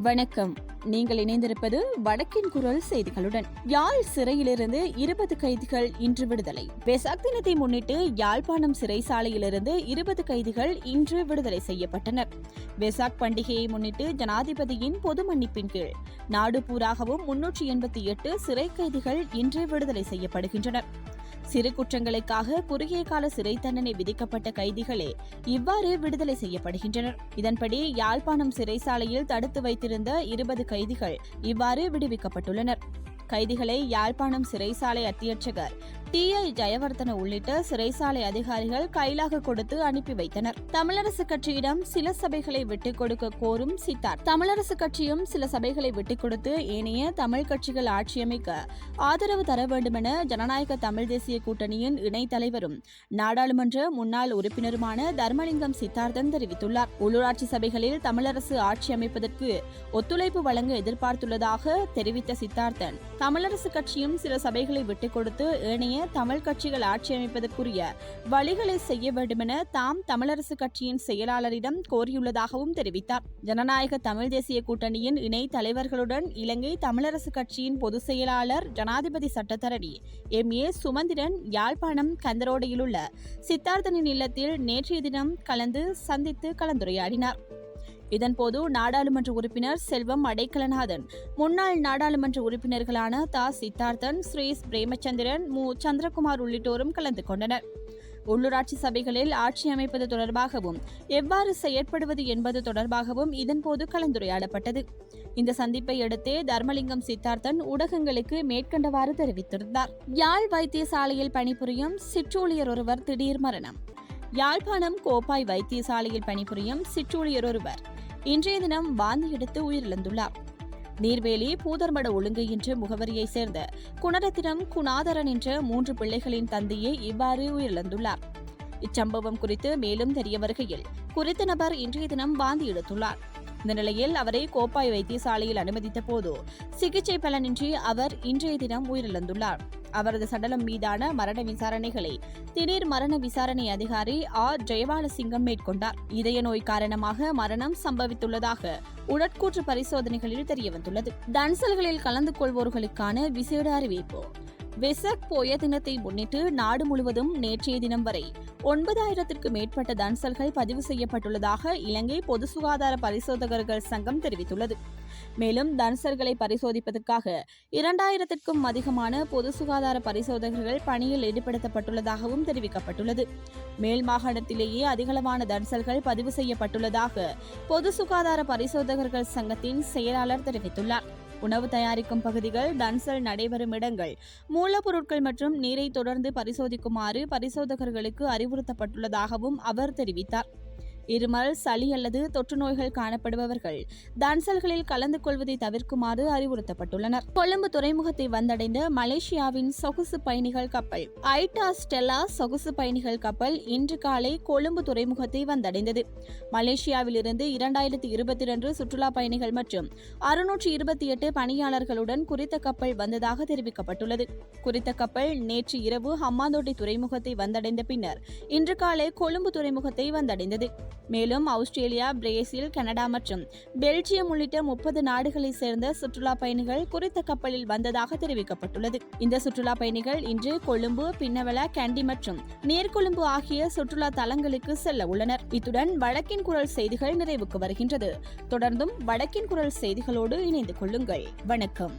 வணக்கம். நீங்கள் இணைந்திருப்பது வடக்கின் குரல் செய்திகளுடன். யாழ் சிறையிலிருந்து 20 கைதிகள் இன்று விடுதலை. வெசாக் தினத்தை முன்னிட்டு யாழ்ப்பாணம் சிறைச்சாலையிலிருந்து 20 கைதிகள் இன்று விடுதலை செய்யப்பட்டனர். வெசாக் பண்டிகையை முன்னிட்டு ஜனாதிபதியின் பொது மன்னிப்பின் கீழ் நாடு பூராகவும் 388 சிறை கைதிகள் இன்று விடுதலை செய்யப்படுகின்றனர். சிறு குற்றங்களுக்காக குறுகிய கால சிறை தண்டனை விதிக்கப்பட்ட கைதிகளே இவ்வாறு விடுதலை செய்யப்படுகின்றனர். இதன்படி யாழ்ப்பாணம் சிறைச்சாலையில் தடுத்து வைத்திருந்த 20 கைதிகள் இவ்வாறு விடுவிக்கப்பட்டுள்ளனர். கைதிகளை யாழ்ப்பாணம் சிறைச்சாலை அத்தியட்சகர் டி.ஐ. ஜெயவர்தன உள்ளிட்ட சிறைச்சாலை அதிகாரிகள் கைலாக கொடுத்து அனுப்பி வைத்தனர். தமிழரசு கட்சியிடம் சில சபைகளை விட்டுக் கொடுக்க கோரும் சித்தார். தமிழரசு கட்சியும் சில சபைகளை விட்டுக் கொடுத்து ஏனைய தமிழ் கட்சிகள் ஆட்சியமைக்க ஆதரவு தர வேண்டுமென ஜனநாயக தமிழ் தேசிய கூட்டணியின் இணைத் தலைவரும் நாடாளுமன்ற முன்னாள் உறுப்பினருமான தர்மலிங்கம் சித்தார்த்தன் தெரிவித்துள்ளார். உள்ளூராட்சி சபைகளில் தமிழரசு ஆட்சி அமைப்பதற்கு ஒத்துழைப்பு வழங்க எதிர்பார்த்துள்ளதாக தெரிவித்த சித்தார்த்தன், தமிழரசு கட்சியும் சில சபைகளை விட்டுக் கொடுத்து ஏனைய தமிழ் கட்சிகள் ஆட்சி அமைப்பதற்குரிய வழிகளை செய்ய வேண்டுமென தாம் தமிழரசு கட்சியின் செயலாளரிடம் கோரியுள்ளதாகவும் தெரிவித்தார். ஜனநாயக தமிழ் தேசிய கூட்டணியின் இணை தலைவர்களுடன் இலங்கை தமிழரசு கட்சியின் பொதுச் செயலாளர் ஜனாதிபதி சட்டத்தரணி எம்.ஏ. சுமந்திரன் யாழ்ப்பாணம் கந்தரோடையிலுள்ள சித்தார்த்தனின் இல்லத்தில் நேற்றைய தினம் சந்தித்து கலந்துரையாடினார். இதன்போது நாடாளுமன்ற உறுப்பினர் செல்வம் அடைக்கலநாதன், முன்னாள் நாடாளுமன்ற உறுப்பினர்களான தா. சித்தார்த்தன், ஸ்ரீஸ் பிரேமச்சந்திரன், மு. சந்திரகுமார் உள்ளிட்டோரும் கலந்து கொண்டனர். உள்ளூராட்சி சபைகளில் ஆட்சி அமைப்பது தொடர்பாகவும் எவ்வாறு செயற்படுவது என்பது தொடர்பாகவும் இதன்போது கலந்துரையாடப்பட்டது. இந்த சந்திப்பை அடுத்தே தர்மலிங்கம் சித்தார்த்தன் ஊடகங்களுக்கு மேற்கண்டவாறு தெரிவித்திருந்தார். யாழ் வைத்தியசாலையில் பணிபுரியும் சிற்றூழியர் ஒருவர் திடீர் மரணம். யாழ்ப்பாணம் கோப்பாய் வைத்தியசாலையில் பணிபுரியும் சிற்றூழியர் ஒருவர் இன்றைய தினம் வாந்தி எடுத்து உயிரிழந்துள்ளார். நீர்வேலி பூதர்மட ஒழுங்கு என்ற முகவரியைச் சேர்ந்த குணரத்தினம் குணாதரன் என்ற 3 பிள்ளைகளின் தந்தையே இவ்வாறு உயிரிழந்துள்ளார். இச்சம்பவம் குறித்து மேலும் தெரிய வருகையில், குறித்த நபர் இன்றைய தினம் வாந்தி எடுத்துள்ளார். இந்த நிலையில் அவரை கோப்பாய் வைத்தியசாலையில் அனுமதித்த போது சிகிச்சை பலனின்றி அவர் இன்றைய தினம் உயிரிழந்துள்ளார். அவரது சடலம் மீதான மரண விசாரணைகளை திடீர் மரண விசாரணை அதிகாரி ஆர். ஜெயபாலசிங்கம் மேற்கொண்டார். இதய நோய் காரணமாக மரணம் சம்பவித்துள்ளதாக உடற்கூற்று பரிசோதனைகளில் தெரியவந்துள்ளது. தன்சல்களில் கலந்து கொள்வோர்களுக்கான விசேட அறிவிப்பு. வெசாக் போய தினத்தை முன்னிட்டு நாடு முழுவதும் நேற்றைய தினம் வரை 9,000க்கும் மேற்பட்ட தன்சல்கள் பதிவு செய்யப்பட்டுள்ளதாக இலங்கை பொது சுகாதார பரிசோதகர்கள் சங்கம் தெரிவித்துள்ளது. மேலும் தன்சல்களை பரிசோதிப்பதற்காக 2,000க்கும் அதிகமான பொது சுகாதார பரிசோதகர்கள் பணியில் ஈடுபடுத்தப்பட்டுள்ளதாகவும் தெரிவிக்கப்பட்டுள்ளது. மேல் மாகாணத்திலேயே அதிகளவான தன்சல்கள் பதிவு செய்யப்பட்டுள்ளதாக பொது சுகாதார பரிசோதகர்கள் சங்கத்தின் செயலாளர் தெரிவித்துள்ளார். உணவு தயாரிக்கும் பகுதிகள், தன்சல் நடைபெறும் இடங்கள், மூலப்பொருட்கள் மற்றும் நீரை தொடர்ந்து பரிசோதிக்குமாறு பரிசோதகர்களுக்கு அறிவுறுத்தப்பட்டுள்ளதாகவும் அவர் தெரிவித்தார். இருமல், சளி அல்லது தொற்று நோய்கள் காணப்படுபவர்கள் தன்சல்களில் கலந்து கொள்வதை தவிர்க்குமாறு அறிவுறுத்தப்பட்டுள்ளனர். கொழும்பு துறைமுகத்தை வந்தடைந்த மலேசியாவின் சொகுசு பயணிகள் கப்பல் ஐட்டா ஸ்டெல்லா சொகுசு பயணிகள் கப்பல் இன்று காலை கொழும்பு துறைமுகத்தை வந்தடைந்தது. மலேசியாவிலிருந்து 2022 சுற்றுலா பயணிகள் மற்றும் 628 பணியாளர்களுடன் குறித்த கப்பல் வந்ததாக தெரிவிக்கப்பட்டுள்ளது. குறித்த கப்பல் நேற்று இரவு ஹம்பாந்தோட்டை துறைமுகத்தை வந்தடைந்த பின்னர் இன்று காலை கொழும்பு துறைமுகத்தை வந்தடைந்தது. மேலும் ஆஸ்திரேலியா, பிரேசில், கனடா மற்றும் பெல்ஜியம் உள்ளிட்ட 30 நாடுகளைச் சேர்ந்த சுற்றுலா பயணிகள் குறித்த கப்பலில் வந்ததாக தெரிவிக்கப்பட்டுள்ளது. இந்த சுற்றுலா பயணிகள் இன்று கொழும்பு, பின்னவல, கண்டி மற்றும் நீர்கொழும்பு ஆகிய சுற்றுலா தலங்களுக்கு செல்ல உள்ளனர். இத்துடன் வடக்கின் குரல் செய்திகள் நிறைவுக்கு வருகின்றது. தொடர்ந்தும் வடக்கின் குரல் செய்திகளோடு இணைந்து கொள்ளுங்கள். வணக்கம்.